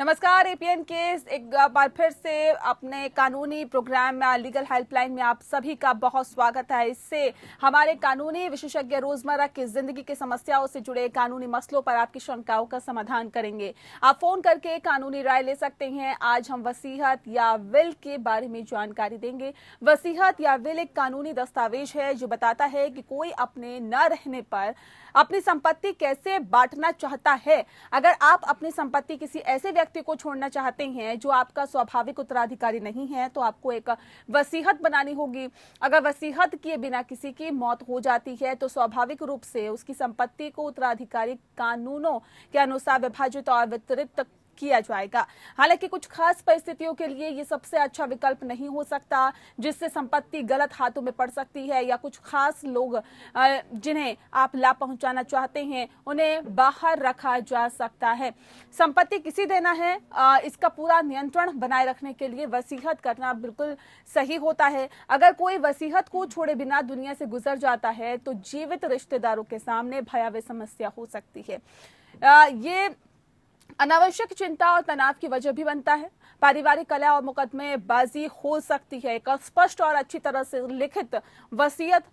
नमस्कार। एपीएन के एक बार फिर से अपने कानूनी प्रोग्राम में लीगल हेल्पलाइन में आप सभी का बहुत स्वागत है। इससे हमारे कानूनी विशेषज्ञ रोजमर्रा की जिंदगी की समस्याओं से जुड़े कानूनी मसलों पर आपकी शंकाओं का समाधान करेंगे। आप फोन करके कानूनी राय ले सकते हैं। आज हम वसीयत या विल के बारे में जानकारी देंगे। वसीयत या विल एक कानूनी दस्तावेज है जो बताता है कि कोई अपने न रहने पर अपनी संपत्ति कैसे बांटना चाहता है। अगर आप अपनी संपत्ति किसी ऐसे व्यक्ति को छोड़ना चाहते हैं जो आपका स्वाभाविक उत्तराधिकारी नहीं है तो आपको एक वसीयत बनानी होगी। अगर वसीयत किए बिना किसी की मौत हो जाती है तो स्वाभाविक रूप से उसकी संपत्ति को उत्तराधिकारी कानूनों के अनुसार विभाजित और वितरित किया जाएगा। हालांकि कुछ खास परिस्थितियों के लिए ये सबसे अच्छा विकल्प नहीं हो सकता, जिससे संपत्ति गलत हाथों में पड़ सकती है या कुछ खास लोग जिन्हें आप लाभ पहुंचाना चाहते हैं उन्हें बाहर रखा जा सकता है। संपत्ति किसी देना है, इसका पूरा नियंत्रण बनाए रखने के लिए वसीयत करना बिल्कुल सही होता है। अगर कोई वसीयत को छोड़े बिना दुनिया से गुजर जाता है तो जीवित रिश्तेदारों के सामने भयावह समस्या हो सकती है। ये अनावश्यक चिंता और तनाव की वजह भी बनता है। पारिवारिक कलह और मुकदमेबाजी हो सकती है। एक स्पष्ट और अच्छी तरह से लिखित वसीयत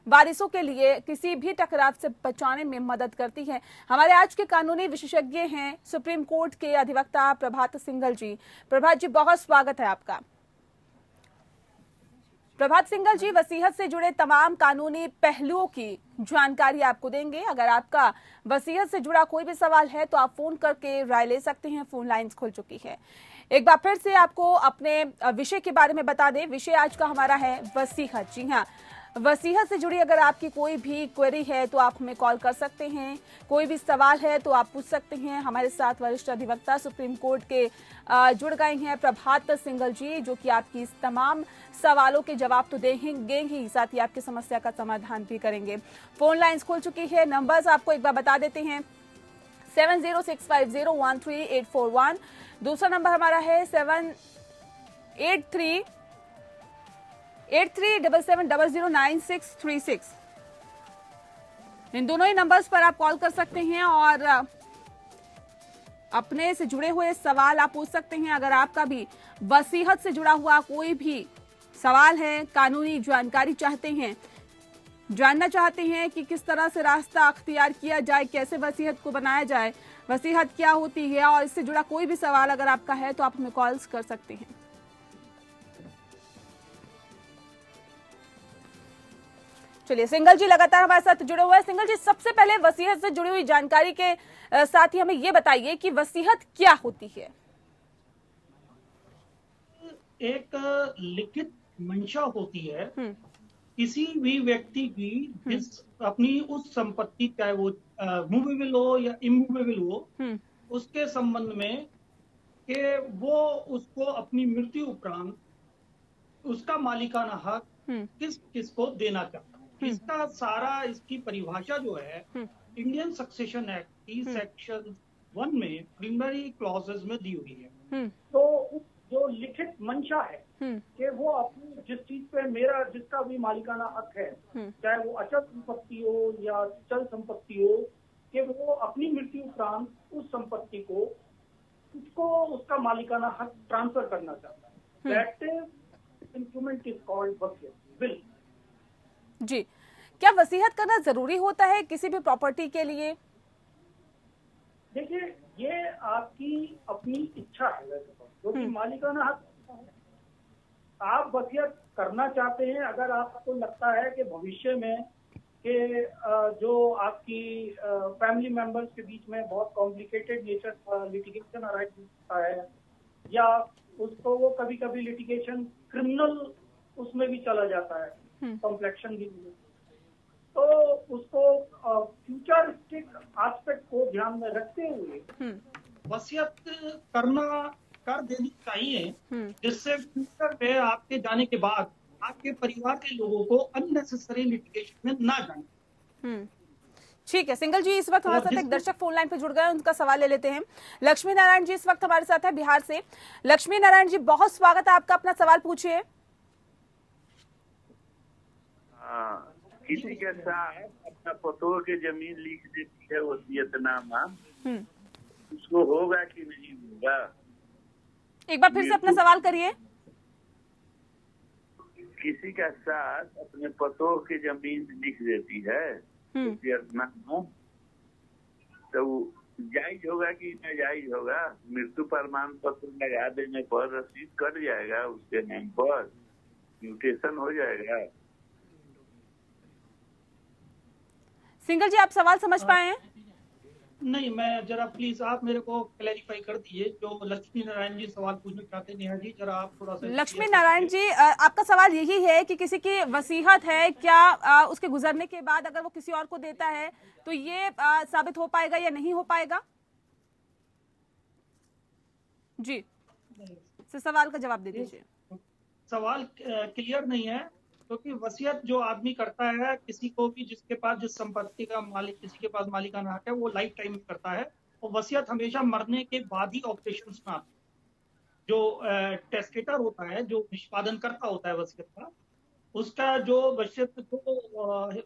वारिसों के लिए किसी भी टकराव से बचाने में मदद करती है। हमारे आज के कानूनी विशेषज्ञ हैं सुप्रीम कोर्ट के अधिवक्ता प्रभात सिंघल जी। प्रभात जी, बहुत स्वागत है आपका। प्रभात सिंघल जी वसीयत से जुड़े तमाम कानूनी पहलुओं की जानकारी आपको देंगे। अगर आपका वसीयत से जुड़ा कोई भी सवाल है तो आप फोन करके राय ले सकते हैं। फोन लाइंस खुल चुकी है। एक बार फिर से आपको अपने विषय के बारे में बता दें। विषय आज का हमारा है वसीयत। जी हाँ, वसीयत से जुड़ी अगर आपकी कोई भी क्वेरी है तो आप हमें कॉल कर सकते हैं। कोई भी सवाल है तो आप पूछ सकते हैं। हमारे साथ वरिष्ठ अधिवक्ता सुप्रीम कोर्ट के जुड़ गए हैं प्रभात सिंघल जी, जो कि आपकी इस तमाम सवालों के जवाब तो देंगे ही, साथ ही आपकी समस्या का समाधान भी करेंगे। फोन लाइंस खुल चुकी है। नंबर्स आपको एक बार बता देते हैं। 7065013841। दूसरा नंबर हमारा है 7377009636। इन दोनों ही नंबर्स पर आप कॉल कर सकते हैं और अपने से जुड़े हुए सवाल आप पूछ सकते हैं। अगर आपका भी वसीयत से जुड़ा हुआ कोई भी सवाल है, कानूनी जानकारी चाहते हैं, जानना चाहते हैं कि किस तरह से रास्ता अख्तियार किया जाए, कैसे वसीयत को बनाया जाए, वसीयत क्या होती है, और इससे जुड़ा कोई भी सवाल अगर आपका है तो आप हमें कॉल्स कर सकते हैं। चलिए, सिंघल जी लगातार हमारे साथ जुड़े हुए हैं। सिंघल जी, सबसे पहले वसीयत से जुड़ी हुई जानकारी के साथ ही हमें ये बताइए कि वसीयत क्या होती है। एक लिखित मंशा होती है किसी भी व्यक्ति की जिस अपनी उस संपत्ति, चाहे वो मूवेबल हो या इमूवेबल हो, उसके संबंध में कि वो उसको अपनी मृत्यु उपरांत उसका मालिकाना हक किस किस को देना चाहता है। इसका सारा, इसकी परिभाषा जो है इंडियन सक्सेशन एक्ट की सेक्शन 1 में प्रीलिमिनरी क्लॉजेस में दी हुई है। तो जो लिखित मंशा है कि वो अपनी जिस चीज पे मेरा जिसका भी मालिकाना हक है, चाहे वो अचल संपत्ति हो या चल संपत्ति हो, कि वो अपनी मृत्यु उपरांत उस संपत्ति को उसको उसका मालिकाना हक ट्रांसफर करना चाहता है। दैट इंस्ट्रूमेंट इज कॉल्ड वसीयत, विल। जी, क्या वसीयत करना जरूरी होता है किसी भी प्रॉपर्टी के लिए? देखिए, ये आपकी अपनी इच्छा है। जो कि मालिकाना हक आप वसीयत करना चाहते हैं, अगर आपको लगता है कि भविष्य में कि जो आपकी फैमिली मेंबर्स के बीच में बहुत कॉम्प्लिकेटेड नेचर लिटिगेशन अराइज होता है, या उसको वो कभी कभी लिटिगेशन क्रिमिनल उसमें भी चला जाता है, कॉम्प्लेक्शन भी, तो उसको फ्यूचरिस्टिक एस्पेक्ट को ध्यान में रखते हुए वसीयत कर देनी चाहिए, जिससे फ्यूचर में आपके जाने के बाद आपके परिवार के लोगों को अननेसेसरी लिटिगेशन में ना जाने। ठीक है सिंघल जी, इस वक्त हमारे साथ एक दर्शक फोन लाइन पे जुड़ गए, उनका सवाल ले लेते हैं। लक्ष्मी नारायण जी इस वक्त हमारे साथ है बिहार से। लक्ष्मी नारायण जी, बहुत स्वागत है आपका, अपना सवाल पूछिए। किसी के साथ अपना पतों के जमीन लिख देती है वसीयतनामा, उसको होगा कि नहीं होगा। एक बार फिर से अपना सवाल करिए। किसी का सास अपने पतों की जमीन लिख देती है तो जायज होगा कि नाजायज होगा? मृत्यु प्रमाण पत्र लगा देने पर रसीद कट जाएगा, उसके नाम पर म्यूटेशन हो जाएगा। सिंगल जी, आप सवाल समझ पाए हैं? नहीं, मैं जरा प्लीज आप मेरे को क्लैरिफाई कर दिए। जो लक्ष्मी नारायण जी सवाल पूछना चाहते हैं, नेहा जी जरा आप थोड़ा सा लक्ष्मी नारायण जी, आपका सवाल यही है कि किसी की वसीयत है क्या, उसके गुजरने के बाद अगर वो किसी और को देता है तो ये साबित हो पाएगा या नहीं हो पाएगा? जी, सवाल का जवाब दे दीजिए। सवाल क्लियर नहीं है, क्योंकि वसीयत जो आदमी करता है किसी को भी, जिसके पास जिस संपत्ति का मालिक, किसी के पास मालिकाना हक है, वो लाइफ टाइम में करता है। और वसीयत हमेशा मरने के बाद ही ऑपरेशंस में आती है। जो टेस्टेटर होता है, जो निष्पादन करता होता है वसीयत का, उसका जो वसीयत को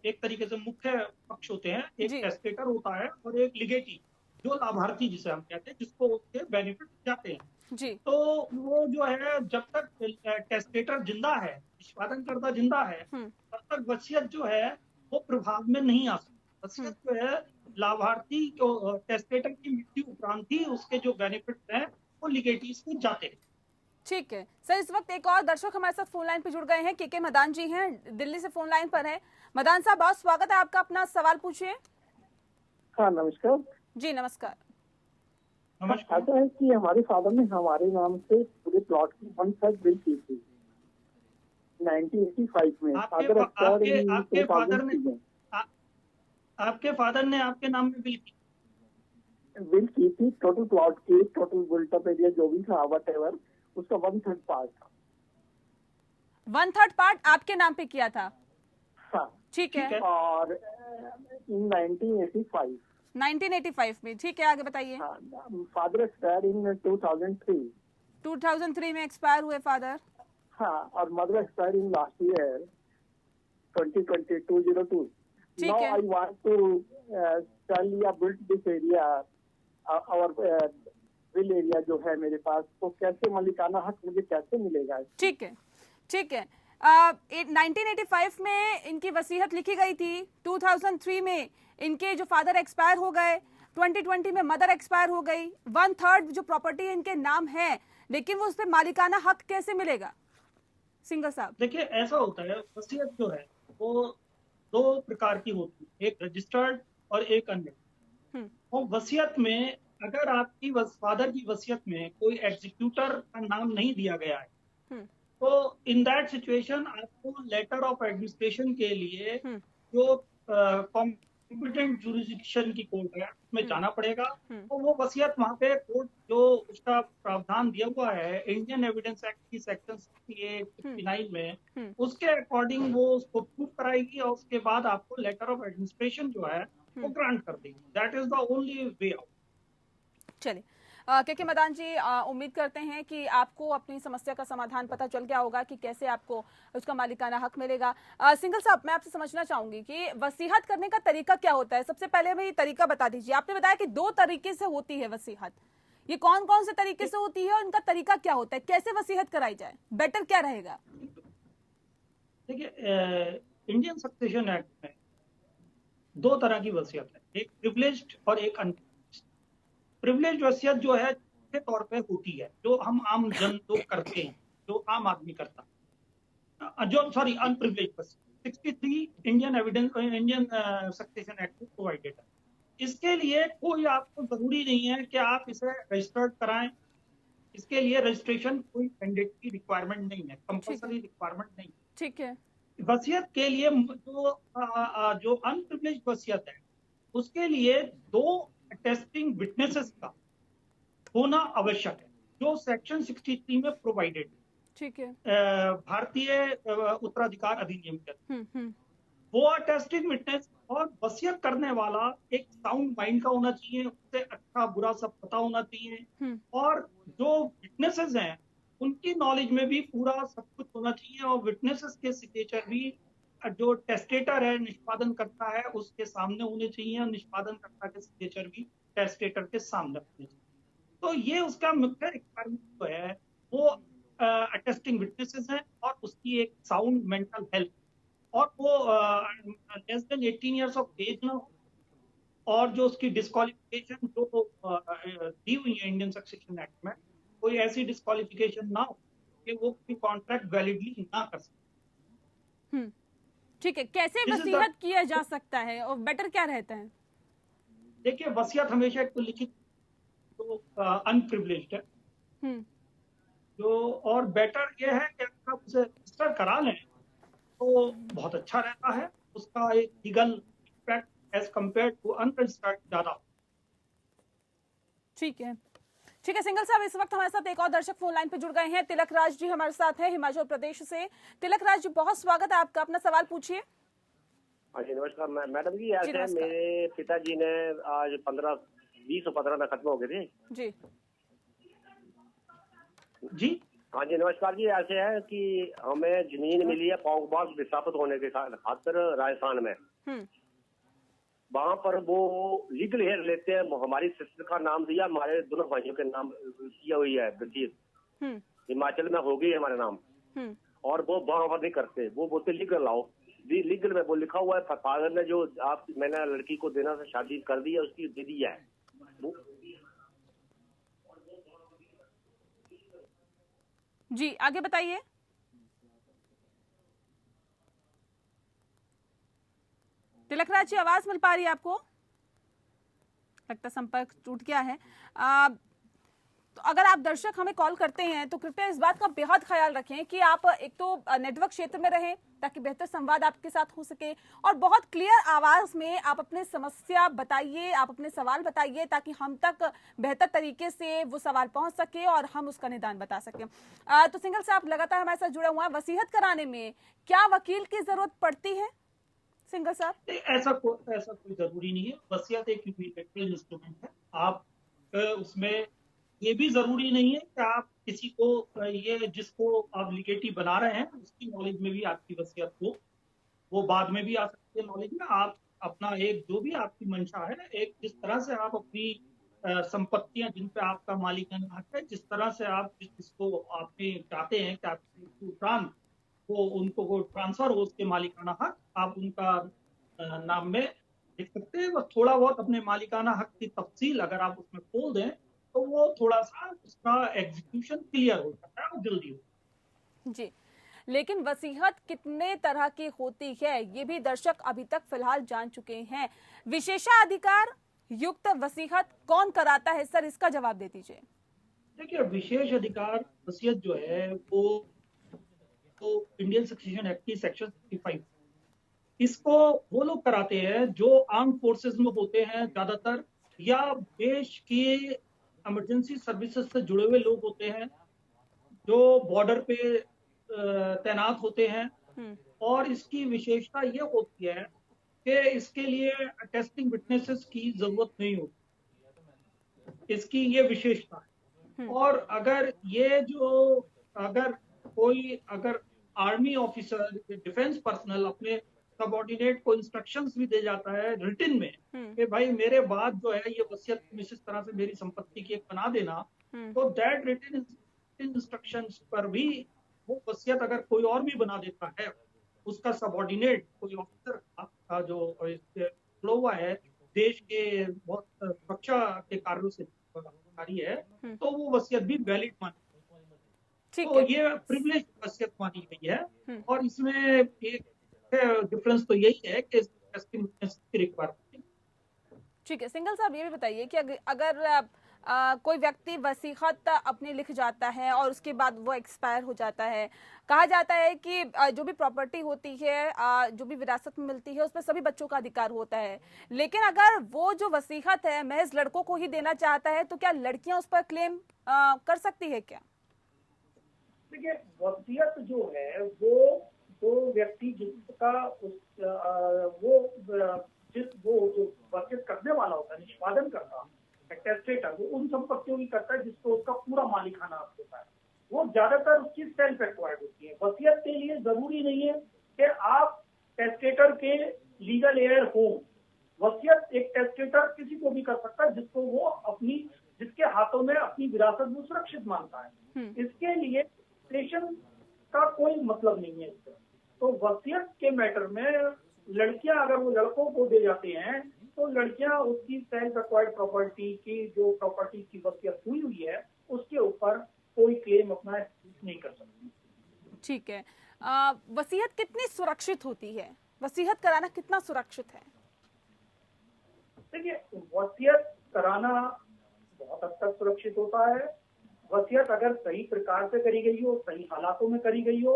एक तरीके से मुख्य पक्ष होते हैं, एक टेस्टेटर होता है और एक लिगेटी, जो लाभार्थी जिसे हम कहते हैं, जिसको उसके बेनिफिट जाते हैं जी। तो वो जो है, जब तक टेस्टेटर जिंदा है, निष्पादन करता जिंदा है, तब तक वसीयत जो है वो प्रभाव में नहीं आ सकती। वसीयत जो है लाभार्थी को, टेस्टेटर की मृत्यु उपरांत ही उसके जो बेनिफिट हैं वो लिगेटीज को जाते हैं। ठीक है सर, इस वक्त एक और दर्शक हमारे साथ फोन लाइन पे जुड़ गए हैं। के मदान जी हैं, दिल्ली से फोन लाइन पर हैं। मदान साहब, बहुत स्वागत है आपका, अपना सवाल पूछिए। हाँ नमस्कार जी नमस्कार। ऐसा है कि हमारे फादर ने हमारे नाम से पूरे प्लॉट की 1/3 बिल की थी 1985 में। आपके फादर ने आपके नाम में बिल की थी टोटल प्लॉट की, टोटल बिल्टअप एरिया जो भी था वट एवर, उसका 1/3 पार्ट था। 1/3 पार्ट आपके नाम पे किया था? हाँ ठीक है। और इन 1985 में, ठीक है, आगे बताइए। फादर एक्सपायर इन 2003 में एक्सपायर हुए फादर। हाँ, और mother expire in last year 2022. Now I want to tell you build this area, our will area जो है मेरे पास, तो कैसे मालिकाना हक मुझे कैसे मिलेगा? ठीक है, ठीक है। 1985 में इनकी वसीयत लिखी गई थी, 2003 में इनके जो फादर एक्सपायर हो गए, 2020 में मदर एक्सपायर हो गई, 1/3 जो प्रॉपर्टी इनके नाम है, लेकिन वो उस पर मालिकाना हक कैसे मिलेगा? सिंगल साहब देखिए, ऐसा होता है, वसीयत जो है वो 2 प्रकार की होती है, एक रजिस्टर्ड और एक अन्य। और वसीयत में अगर आपकी फादर की वसीयत में कोई एग्जीक्यूटर का नाम नहीं दिया गया है, तो इन दैट सिचुएशन आपको लेटर ऑफ एडमिनिस्ट्रेशन के लिए जो कॉम्पिटेंट जुरिडिक्शन की कोर्ट है उसमें जाना पड़ेगा। तो वो वसीयत वहाँ पे कोर्ट जो उसका प्रावधान दिया हुआ है इंडियन एविडेंस एक्ट की सेक्शन 68-69 में, उसके अकॉर्डिंग वो उसको प्रूव कराएगी और उसके बाद आपको लेटर ऑफ एडमिनिस्ट्रेशन जो है वो ग्रांट कर देगी। That is the only way out. चलिए, के मदान जी, उम्मीद करते हैं कि आपको अपनी समस्या का समाधान पता चल गया होगा कि कैसे आपको उसका मालिकाना हक मिलेगा। सिंगल साहब, मैं आपसे समझना चाहूंगी कि वसीयत करने का तरीका क्या होता है। सबसे पहले हमें ये तरीका बता दीजिए। आपने बताया कि 2 तरीके से होती है वसीयत, ये कौन कौन से तरीके से होती है और इनका तरीका क्या होता है, कैसे वसीयत कराई जाए, बेटर क्या रहेगा? देखिए, इंडियन सक्सेशन एक्ट में 2 तरह की वसीयत है, एक प्रिविलेज्ड और एक अनप्रिविलेज्ड। प्रिविलेज वसीयत जो है के तौर पे होती है, जो हम आम जन लोग करते हैं, जो आम आदमी करता है, जो अनप्रिविलेज वसीयत 63 इंडियन सक्सेशन एक्ट में प्रोवाइडेड है। इसके लिए कोई आपको जरूरी नहीं है कि आप इसे रजिस्टर्ड कराएं, इसके लिए रजिस्ट्रेशन कोई मैंडेटरी रिक्वायरमेंट नहीं है, कंपल्सरी रिक्वायरमेंट नहीं। ठीक है। वसीयत के लिए जो अनप्रिविलेज वसीयत है उसके लिए 2 टेस्टिंग विटनेसेस का होना आवश्यक है, जो सेक्शन 63 में प्रोवाइडेड। ठीक है। भारतीय उत्तराधिकार अधिनियम के वो टेस्टिंग विटनेस और वसीयत करने वाला एक साउंड माइंड का होना चाहिए, उससे अच्छा बुरा सब पता होना चाहिए, और जो विटनेसेस हैं उनकी नॉलेज में भी पूरा सब कुछ होना चाहिए, और विटनेसेस के सिग्नेचर भी जो टेस्टेटर है, निष्पादन करता है, उसके सामने होने चाहिए, और निष्पादन करता के सिग्नेचर भी टेस्टेटर के सामने रखते हैं। तो ये उसका मुख्य रिक्वायरमेंट जो है वो अटेस्टिंग विटनेसेस हैं और उसकी एक साउंड मेंटल हेल्थ, और वो less than 18 years of age ना हो, और जो उसकी डिस्क्वालिफिकेशन जो दी हुई है इंडियन सक्सेशन एक्ट में, कोई ऐसी डिस्क्वालिफिकेशन ना हो कि वो कोई कॉन्ट्रैक्ट वैलिडली ना कर सके। ठीक है, कैसे वसीयत किया जा सकता है और बेटर क्या रहता है? देखिए, वसीयत हमेशा एक तो लिखित तो अनप्रिविलेज्ड है, जो और बेटर ये है कि अगर आप उसे रजिस्टर करा लें तो बहुत अच्छा रहता है, उसका एक legal impact as compare to unregistered ज्यादा। ठीक है, ठीक है सिंघल साहब, इस वक्त हमारे साथ एक और दर्शक फोन लाइन पे जुड़ गए हैं। तिलक राज जी हमारे साथ हैं हिमाचल प्रदेश से। तिलक राज जी, बहुत स्वागत है आपका, अपना सवाल पूछिए। हाँ जी नमस्कार मैडम जी। ऐसे मेरे पिताजी ने आज 2015 में खत्म हो गए थे जी। जी हाँ जी नमस्कार जी। ऐसे है कि हमें जमीन मिली है पौंगबाग विस्थापित होने के खातिर राजस्थान में। वहाँ पर वो लीगल हेयर लेते हैं, हमारी सिस्टर का नाम दिया, हमारे दोनों भाइयों के नाम किया हुई है वसीयत, हिमाचल में हो गई हमारे नाम, और वो वहाँ पर नहीं करते, वो बोलते लीगल लाओ। लीगल में वो लिखा हुआ है, फादर ने जो मैंने लड़की को देना से शादी कर दी है उसकी दे दी है वो। जी आगे बताइए। तिलक राज जी, आवाज मिल पा रही है आपको? लगता संपर्क टूट गया है। तो अगर आप दर्शक हमें कॉल करते हैं तो कृपया इस बात का बेहद ख्याल रखें कि आप एक तो नेटवर्क क्षेत्र में रहें ताकि बेहतर संवाद आपके साथ हो सके, और बहुत क्लियर आवाज में आप अपने समस्या बताइए, आप अपने सवाल बताइए ताकि हम तक बेहतर तरीके से वो सवाल पहुंच सके और हम उसका निदान बता सकें। तो सिंघल साहब लगातार हमारे साथ जुड़े हुए हैं। वसीयत कराने में क्या वकील की जरूरत पड़ती है सिंघल साहब? ऐसा कोई जरूरी नहीं है। वसीयत एक यूनिलैटरल इंस्ट्रूमेंट है। आप उसमें ये भी जरूरी नहीं है कि आप किसी को ये जिसको आप लीगेटी बना रहे हैं उसकी नॉलेज में भी आपकी वसीयत हो, वो बाद में भी आ सकती है नॉलेज में। आप अपना एक जो भी आपकी मंशा है, एक जिस तरह से आप अपनी संपत्तियां जिन पे आपका मालिकाना हक है, जिस तरह से आप जिसको आपने चाहते हैं कि आपके उपरांत वो उनको ट्रांसफर हो उसके मालिकाना हक, आप उनका नाम में लिख सकते हैं। बस थोड़ा बहुत अपने मालिकाना हक की तफसील अगर आप उसमें खोल दें तो वो थोड़ा सा उसका एग्जीक्यूशन क्लियर हो सकता है और जल्दी हो। जी, लेकिन वसीयत कितने तरह की होती है ये भी दर्शक अभी तक फिलहाल जान चुके हैं। विशेषाधिकार युक्त वसीयत कौन कराता है सर, इसका जवाब दे दीजिए। देखिए, विशेष अधिकार वसीयत जो है वो तो इंडियन सक्सेशन एक्ट की सेक्शन 65, इसको वो लोग कराते हैं जो आर्म फोर्सेस में होते हैं ज्यादातर, या देश के इमरजेंसी सर्विसेज से जुड़े हुए लोग होते हैं जो बॉर्डर पे तैनात होते हैं। और इसकी विशेषता ये होती है कि इसके लिए अटेस्टिंग विटनेसेस की जरूरत नहीं होती, इसकी ये विशेषता है। और अगर ये जो अगर आर्मी ऑफिसर, डिफेंस पर्सनल अपने सबऑर्डिनेट को इंस्ट्रक्शंस भी दे जाता है रिटन में कि भाई मेरे बाद जो है ये वसीयत इस तरह से मेरी संपत्ति की एक बना देना, तो दैट रिटन इंस्ट्रक्शंस पर भी वो वसीयत अगर कोई और भी बना देता है, उसका सबऑर्डिनेट कोई ऑफिसर का जो खुला हुआ है देश के बहुत सुरक्षा के कार्यों से जारी है, तो वो वसीयत भी वैलिड मानी। तो ये प्रिविलेज वसीयत मानी गई है। और इसमें एक डिफरेंस तो यही है कि रिक्वायरमेंट। ठीक है सिंघल साहब, ये भी बताइए कि अगर कोई व्यक्ति वसीयत अपनी लिख जाता है और उसके बाद वो एक्सपायर हो जाता है, कहा जाता है कि जो भी प्रॉपर्टी होती है, जो भी विरासत में मिलती है, उस पर सभी बच्चों का अधिकार होता है। लेकिन अगर वो जो वसीयत है महज लड़कों को ही देना चाहता है तो क्या लड़कियां उस पर क्लेम कर सकती है क्या? देखिए, वसीयत जो है वो व्यक्ति जिसका वो जो वसीयत करने वाला होता है, निष्पादन करता टेस्टेटर, वो उन संपत्तियों की करता है जिसको उसका पूरा मालिकाना हक होता है। वो ज्यादातर उसकी सेल्फ एक्वायर्ड होती है। वसीयत के लिए जरूरी नहीं है कि आप टेस्टेटर के लीगल हेयर हो, वसीयत एक टेस्टेटर किसी को भी कर सकता है जिसको वो जिसके हाथों में अपनी विरासत वो सुरक्षित मानता है। इसके लिए स्टेशन का कोई मतलब नहीं है इससे। तो वसीयत के मैटर में लड़कियां अगर वो लड़कों को दे जाते हैं तो लड़कियां उसकी सेल्फ एक्वायर्ड प्रॉपर्टी की जो प्रॉपर्टी की वसीयत हुई है उसके ऊपर कोई क्लेम अपना नहीं कर सकती। ठीक है। वसीयत कितनी सुरक्षित होती है? वसीयत कराना कितना सुरक्षित है? देखिए, वसीयत कराना बहुत हद तक सुरक्षित होता है। वसीयत अगर सही प्रकार से करी गई हो, सही हालातों में करी गई हो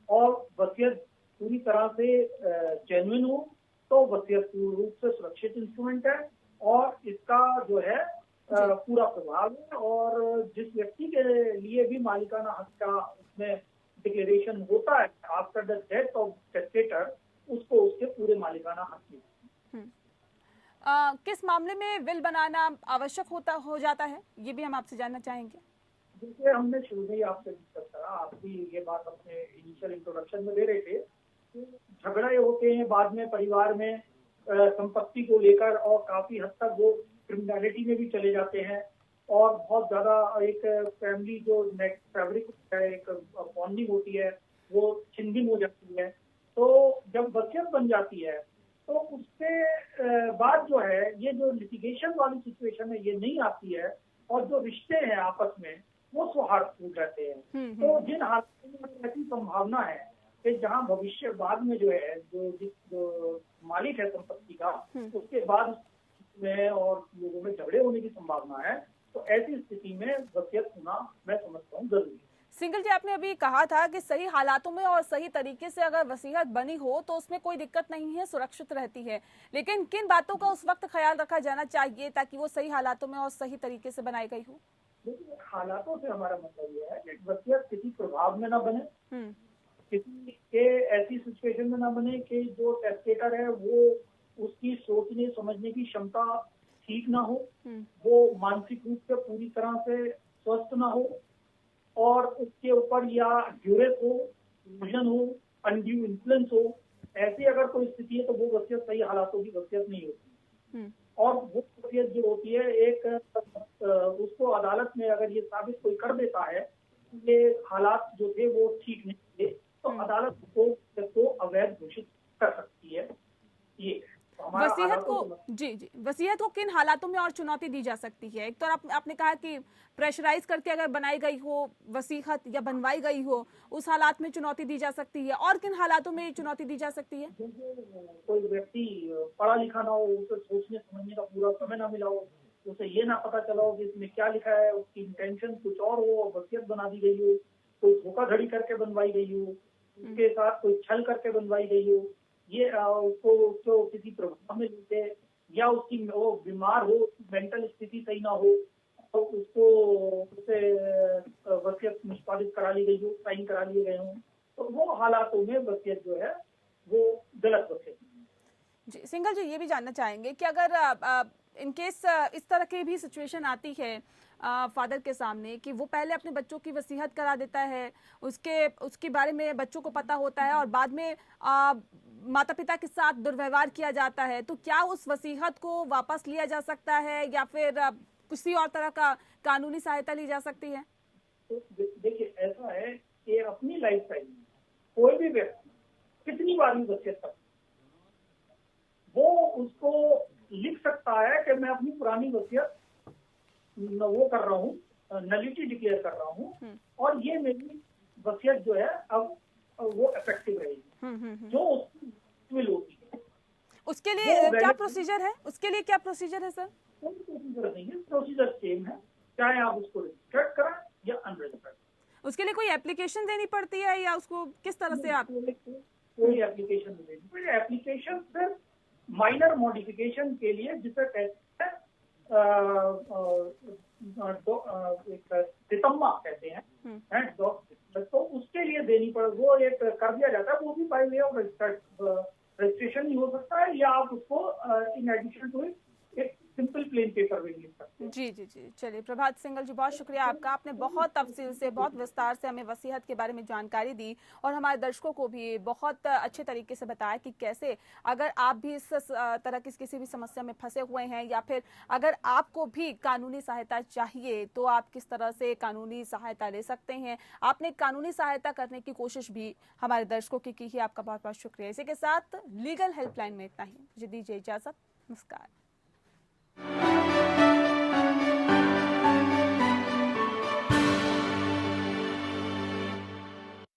और वसीयत पूरी तरह से जेन्युइन हो तो वसीयत पूर्ण रूप से सुरक्षित इंस्ट्रूमेंट है और इसका जो है पूरा प्रभाव है। और जिस व्यक्ति के लिए भी मालिकाना हक का उसमें डिक्लेरेशन होता है after the death of testator, उसको उसके पूरे मालिकाना हक मिलते हैं। किस मामले में विल बनाना आवश्यक हो जाता है, ये भी हम आपसे जानना चाहेंगे। जैसे हमने शुरू में ही आपसे डिस्कस करा, आप भी ये बात अपने इनिशियल इंट्रोडक्शन में दे रहे थे, झगड़े होते हैं बाद में परिवार में संपत्ति को लेकर और काफी हद तक वो क्रिमिनलिटी में भी चले जाते हैं और बहुत ज्यादा एक फैमिली जो फैब्रिक है, एक बॉन्डिंग होती है वो छिन-भिन हो जाती है। तो जब वसीयत बन जाती है तो उसके बाद जो है ये जो लिटिगेशन वाली सिचुएशन है ये नहीं आती है और जो रिश्ते हैं आपस में वो सौहार्दपूर्ण रहते हैं। तो जिन हालातों में ऐसी संभावना है कि जहां भविष्य बाद में जो है जो मालिक है संपत्ति का उसके बाद में और लोगों में झगड़े होने की संभावना है, तो ऐसी स्थिति में वसीयत होना मैं समझता हूँ जरूरी है। सिंघल जी, आपने अभी कहा था कि सही हालातों में और सही तरीके से अगर वसीयत बनी हो तो उसमें कोई दिक्कत नहीं है, सुरक्षित रहती है, लेकिन किन बातों का उस वक्त ख्याल रखा जाना चाहिए ताकि वो सही हालातों में और सही तरीके से बनाई गई हो? देखिए, हालातों से हमारा मतलब ये है कि वसीयत किसी प्रभाव में ना बने, किसी के ऐसी सिचुएशन में ना बने कि जो टेस्टेटर है वो उसकी सोचने समझने की क्षमता ठीक ना हो, वो मानसिक रूप से पूरी तरह से स्वस्थ ना हो और उसके ऊपर या ड्यूरेस हो, विजन हो, अनड्यू इन्फ्लुएंस हो, ऐसी अगर कोई स्थिति है तो वो वसीयत सही हालातों की वसीयत नहीं होती। और वो वसीयत जो होती है एक उसको अदालत में अगर ये साबित कोई कर देता है ये हालात जो थे वो ठीक नहीं थे तो अदालत को अवैध घोषित कर सकती है। ये वसीयत को जी वसीयत को किन हालातों में और चुनौती दी जा सकती है? एक तो आपने कहा कि प्रेशराइज करके अगर बनाई गई हो वसीयत या बनवाई गई हो उस हालात में चुनौती दी जा सकती है, और किन हालातों में चुनौती दी जा सकती है? कोई व्यक्ति पढ़ा लिखा ना हो, उसे सोचने समझने का पूरा समय ना मिला हो, उसे ये ना पता चला हो कि इसमें क्या लिखा है, उसकी इंटेंशन कुछ और हो, वसीयत बना दी गई हो, कोई धोखाधड़ी करके बनवाई गई हो, उसके साथ कोई छल करके बनवाई गई हो, ये उसको किसी प्रभाव में लेते या उसकी वो बीमार हो, मेंटल स्थिति सही ना हो तो उससे वसीयत निष्पादित करा ली गई हो, साइन करा लिए गए हों, तो वो हालातों में वसीयत जो है वो गलत वसीयत। जी सिंघल जी, ये भी जानना चाहेंगे कि अगर इन केस इस तरह की भी सिचुएशन आती है फादर के सामने कि वो पहले अपने बच्चों की वसीयत करा देता है, उसके बारे में बच्चों को पता होता है और बाद में माता पिता के साथ दुर्व्यवहार किया जाता है, तो क्या उस वसीयत को वापस लिया जा सकता है या फिर किसी और तरह का कानूनी सहायता ली जा सकती है? तो देखिए, ऐसा है कि अपनी लाइफ टाइम में कोई भी व्यक्ति कितनी बार भी वसीयत कर वो उसको लिख सकता है कि मैं अपनी पुरानी वसीयत वो कर रहा हूँ, नलिटी डिक्लेयर कर रहा हूँ और ये मेरी वसीयत जो है अब वो इफेक्टिव रहेगी जो उसकी विल होती है। उसके लिए क्या प्रोसीजर है? उसके लिए क्या प्रोसीजर है सर? कोई प्रोसीजर नहीं है, प्रोसीजर सेम है, चाहे आप उसको रजिस्टर्ड कराएं या अनरजिस्टर्ड। उसके लिए कोई एप्लीकेशन देनी पड़ती है या उसको किस तरह से आप? कोई एप्लीकेशन नहीं देनी पड़ती। एप्लीकेशन सिर्फ माइनर मॉडिफिकेशन के लिए जिसे कहते हैं सितम्मा कहते हैं, तो उसके लिए देनी पड़े, वो एक कर दिया जाता है, वो भी बाय वे ऑफ रजिस्ट्रेशन ही हो सकता है या आप उसको इन एडिशन टू एक सिंपल प्लेन पेपर में लिख सकते जी जी जी, चलिए प्रभात सिंगल जी, बहुत शुक्रिया आपका। आपने बहुत तफसील से, बहुत विस्तार से हमें वसीयत के बारे में जानकारी दी और हमारे दर्शकों को भी बहुत अच्छे तरीके से बताया कि कैसे अगर आप भी इस तरह की किसी भी समस्या में फंसे हुए हैं या फिर अगर आपको भी कानूनी सहायता चाहिए तो आप किस तरह से कानूनी सहायता ले सकते हैं। आपने कानूनी सहायता करने की कोशिश भी हमारे दर्शकों की है। आपका बहुत बहुत शुक्रिया। इसी के साथ लीगल हेल्पलाइन में इतना ही, मुझे दीजिए इजाजत। नमस्कार।